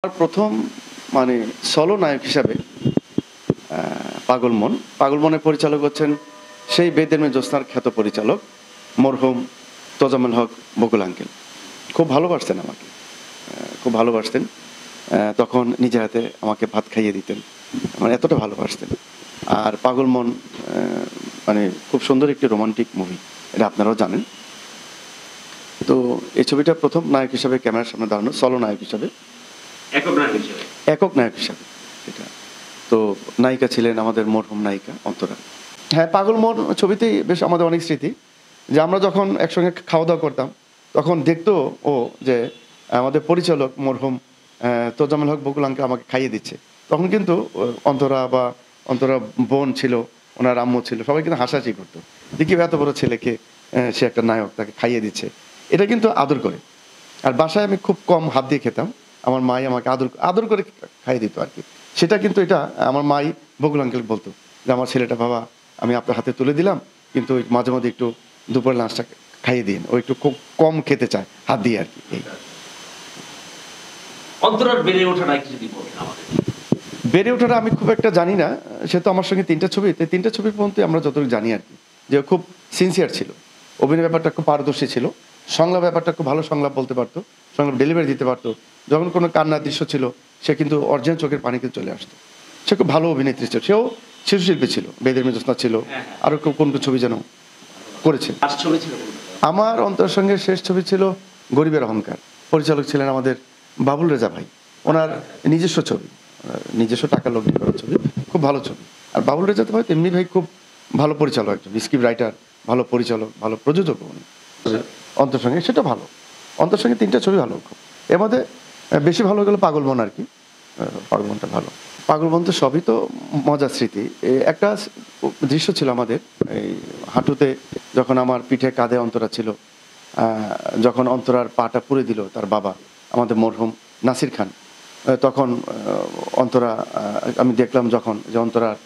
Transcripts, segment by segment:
আমার প্রথম মানে সলো নায়ক হিসাবে পাগল মনের পরিচালক হচ্ছেন সেই বেদের মেয়ে জ্যোৎস্নার খ্যাত পরিচালক মরহুম তোজাম্মেল হক বকুল আঙ্কেল। খুব ভালোবাসতেন আমাকে, খুব ভালোবাসতেন। তখন নিজের হাতে আমাকে ভাত খাইয়ে দিতেন, মানে এতটা ভালোবাসতেন। আর পাগল মন মানে খুব সুন্দর একটি রোমান্টিক মুভি, এটা আপনারাও জানেন। তো এই ছবিটা প্রথম নায়ক হিসাবে ক্যামেরার সামনে দাঁড়ানো, সলো নায়ক হিসাবে, একক নায়ক হিসাবে এটা। তো নায়িকা ছিলেন আমাদের মরহুম নায়িকা অন্তরা। হ্যাঁ, পাগল মন ছবিতেই বেশ আমাদের অনেক স্মৃতি, যে আমরা যখন একসঙ্গে খাওয়া দাওয়া করতাম তখন দেখতো ও যে আমাদের পরিচালক মরহুম তোজাম্মেল হক বকুল আঙ্কেল আমাকে খাইয়ে দিচ্ছে। তখন কিন্তু অন্তরা বোন ছিল, ওনার আম্মু ছিল, সবাই কিন্তু হাসাহাসি করতো যে কি এত বড় ছেলেকে সে একটা নায়ক, তাকে খাইয়ে দিচ্ছে। এটা কিন্তু আদর করে। আর বাসায় আমি খুব কম হাত দিয়ে খেতাম, আমার মাই আমাকে আদর করে খাইয়ে দিত আর কি। সেটা কিন্তু এটা আমার মাই বকুল আঙ্কেল বলতো যে আমার ছেলেটা বাবা আমি আপনার হাতে তুলে দিলাম, কিন্তু মাঝে মাঝে একটু দুপুরের লাঞ্চটা খাইয়ে দিন, ও একটু খুব কম খেতে চায় হাত দিয়ে আর কি। বেড়ে ওঠাটা আমি খুব একটা জানি না, সে তো আমার সঙ্গে তিনটা ছবি পর্যন্ত আমরা যতটুকু জানি আর কি, যে খুব সিনসিয়ার ছিল, অভিনয় ব্যাপারটা খুব পারদর্শী ছিল, সংলাপ ব্যাপারটা খুব ভালো সংলাপ বলতে পারতো, সংলাপ ডেলিভারি দিতে পারতো। যখন কোনো কান্নার দৃশ্য ছিল সে কিন্তু অরিজিনাল চোখের পানিতে চলে আসতো। সে খুব ভালো অভিনেত্রী ছিল, সেও শিশুশিল্পী ছিল, বেদের মেয়ে জ্যোৎস্না ছিল, আরও কোন ছবি যেন করেছে। আমার অন্তরের সঙ্গে শেষ ছবি ছিল গরিবের অহংকার। পরিচালক ছিলেন আমাদের বাবুল রেজা ভাই, ওনার নিজস্ব ছবি, নিজস্ব টাকা লগ্নি করার ছবি, খুব ভালো ছবি। আর বাবুল রেজা ভাই এমনি ভাই খুব ভালো পরিচালক, একজন স্ক্রিপ্ট রাইটার, ভালো পরিচালক, ভালো প্রযোজক উনি। অন্তর সঙ্গে সেটা ভালো, অন্তর সঙ্গে তিনটা ছবি ভালো। এর মধ্যে বেশি ভালো গেল পাগল মন আর কি। পাগল মনটা ভালো। পাগল মন তো সবই তো মজার স্মৃতি। একটা দৃশ্য ছিল আমাদের এই হাঁটুতে, যখন আমার পিঠে কাঁধে অন্তরা ছিল, যখন অন্তরার পাটা পুড়ে দিল তার বাবা আমাদের মরহুম নাসির খান, তখন অন্তরা আমি দেখলাম যখন যে অন্তরার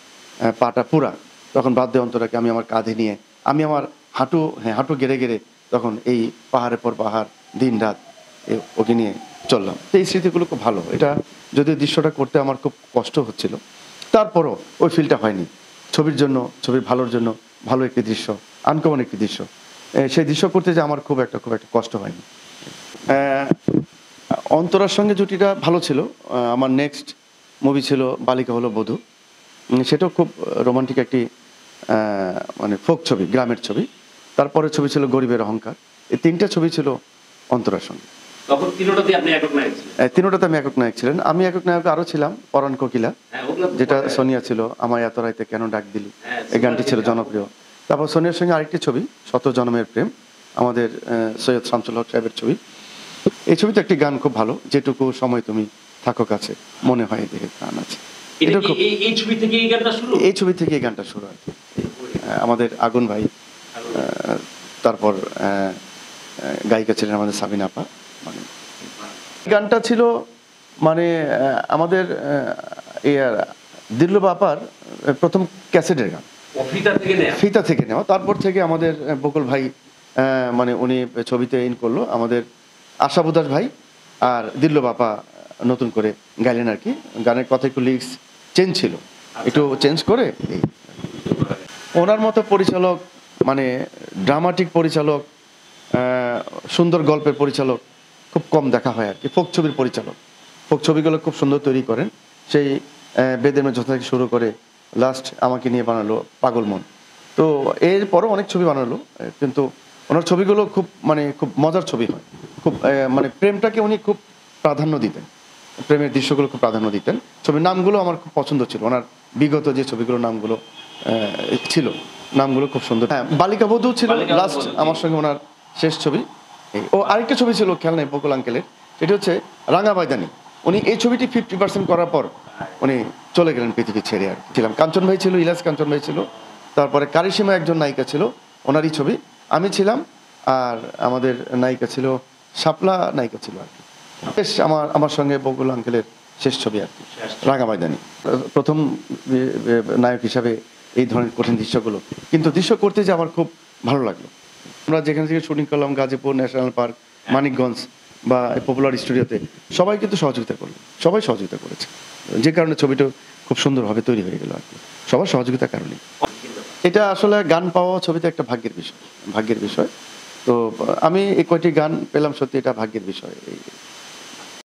পাটা পুরা, তখন বাধ্য অন্তরাকে আমি আমার কাঁধে নিয়ে আমি আমার হাঁটু গেড়ে গেড়ে তখন এই পাহাড়ের পর পাহাড় দিন রাত ওকে নিয়ে চললাম। তো এই স্মৃতিগুলো খুব ভালো। এটা যদিও দৃশ্যটা করতে আমার খুব কষ্ট হচ্ছিল, তারপরও ওই ফিলটা হয়নি। ছবির জন্য, ছবির ভালোর জন্য ভালো একটি দৃশ্য, আনকমন একটি দৃশ্য, সেই দৃশ্য করতে যে আমার খুব একটা কষ্ট হয়নি। অন্তরার সঙ্গে জুটিটা ভালো ছিল। আমার নেক্সট মুভি ছিল বালিকা হলো বধূ, সেটাও খুব রোমান্টিক একটি মানে ফোক ছবি, গ্রামের ছবি। তারপরে ছবি ছিল গরিবের অহংকার। এই তিনটা ছবি ছিল অন্তরার সঙ্গে। তিনোটাতে আমি একক নায়ক ছিলেন। আমি একক নায়ক আরও ছিলাম পরাণ কোকিলা, যেটা সোনিয়া ছিল, আমায় এত রাইতে কেন ডাক দিলি, এই গানটি ছিল জনপ্রিয়। তারপর সোনিয়ার সঙ্গে আরেকটি ছবি শত জনমের প্রেম, আমাদের সৈয়দ শামসুল হক সাহেবের ছবি। এই ছবিতে একটি গান খুব ভালো, যেটুকু সময় তুমি থাকো কাছে মনে হয় দেখে গান আছে। এই ছবি থেকে এই গানটা শুরু আর কি। আমাদের আগুন ভাই, তারপর গায়িকা ছিলেন আমাদের সাবিনা আপা। মানে গানটা ছিল মানে আমাদের দিল্লু বাপার প্রথম ক্যাসেটের গান, ফিতা থেকে নেওয়া। তারপর থেকে আমাদের বকুল ভাই মানে উনি ছবিতে ইন করলো, আমাদের আশাবুদাস ভাই আর দিল্লু বাপা নতুন করে গাইলেন আর কি। গানের কথা একটু লিরিক্স চেঞ্জ ছিল, একটু চেঞ্জ করে। ওনার মতো পরিচালক, মানে ড্রামাটিক পরিচালক, সুন্দর গল্পের পরিচালক খুব কম দেখা হয় আর কি। ফোক ছবির পরিচালক, ফোক ছবিগুলো খুব সুন্দর তৈরি করেন। সেই বেদের মেয়ে জ্যোৎস্না থেকে শুরু করে লাস্ট আমাকে নিয়ে বানালো পাগল মন। তো এরপরও অনেক ছবি বানালো, কিন্তু ওনার ছবিগুলো খুব খুব মজার ছবি হয়। খুব মানে প্রেমটাকে উনি খুব প্রাধান্য দিতেন, প্রেমের দৃশ্যগুলো খুব প্রাধান্য দিতেন। ছবির নামগুলো আমার খুব পছন্দ ছিল, ওনার বিগত যে ছবিগুলোর নামগুলো ছিল, নামগুলো খুব সুন্দর। হ্যাঁ, বালিকা বধূ ছিল লাস্ট আমার সঙ্গে ওনার শেষ ছবি। ও আরেকটা ছবি ছিল খেয়াল নেই বকুল আঙ্কেলের, সেটি হচ্ছে রাঙা ময়দানি। উনি এই ছবিটি 50% করার পর উনি চলে গেলেন পৃথিবী ছেড়ে আর ছিলাম। কাঞ্চন ভাই ছিল, ইলাস কাঞ্চন ভাই ছিল, তারপরে কারিসীমা একজন নায়িকা ছিল, ওনারই ছবি আমি ছিলাম, আর আমাদের নায়িকা ছিল শাপলা নায়িকা ছিল আর কি। বেশ আমার সঙ্গে বকুল আঙ্কেলের শেষ ছবি আর কি, রাঙা ময়দানি। প্রথম নায়ক হিসাবে এই ধরনের কঠিন দৃশ্যগুলো, কিন্তু দৃশ্য করতে যে আমার খুব ভালো লাগলো। আমরা যেখান থেকে শুটিং করলাম, গাজীপুর ন্যাশনাল পার্ক, মানিকগঞ্জ, বা পপুলার স্টুডিওতে সবাই কিন্তু সহযোগিতা করলো, সবাই সহযোগিতা করেছে, যে কারণে ছবিটা খুব সুন্দরভাবে তৈরি হয়ে গেল আর কি, সবার সহযোগিতার কারণেই। এটা আসলে গান পাওয়া ছবিতে একটা ভাগ্যের বিষয়, ভাগ্যের বিষয়। তো আমি এই কয়টি গান পেলাম, সত্যি এটা ভাগ্যের বিষয়।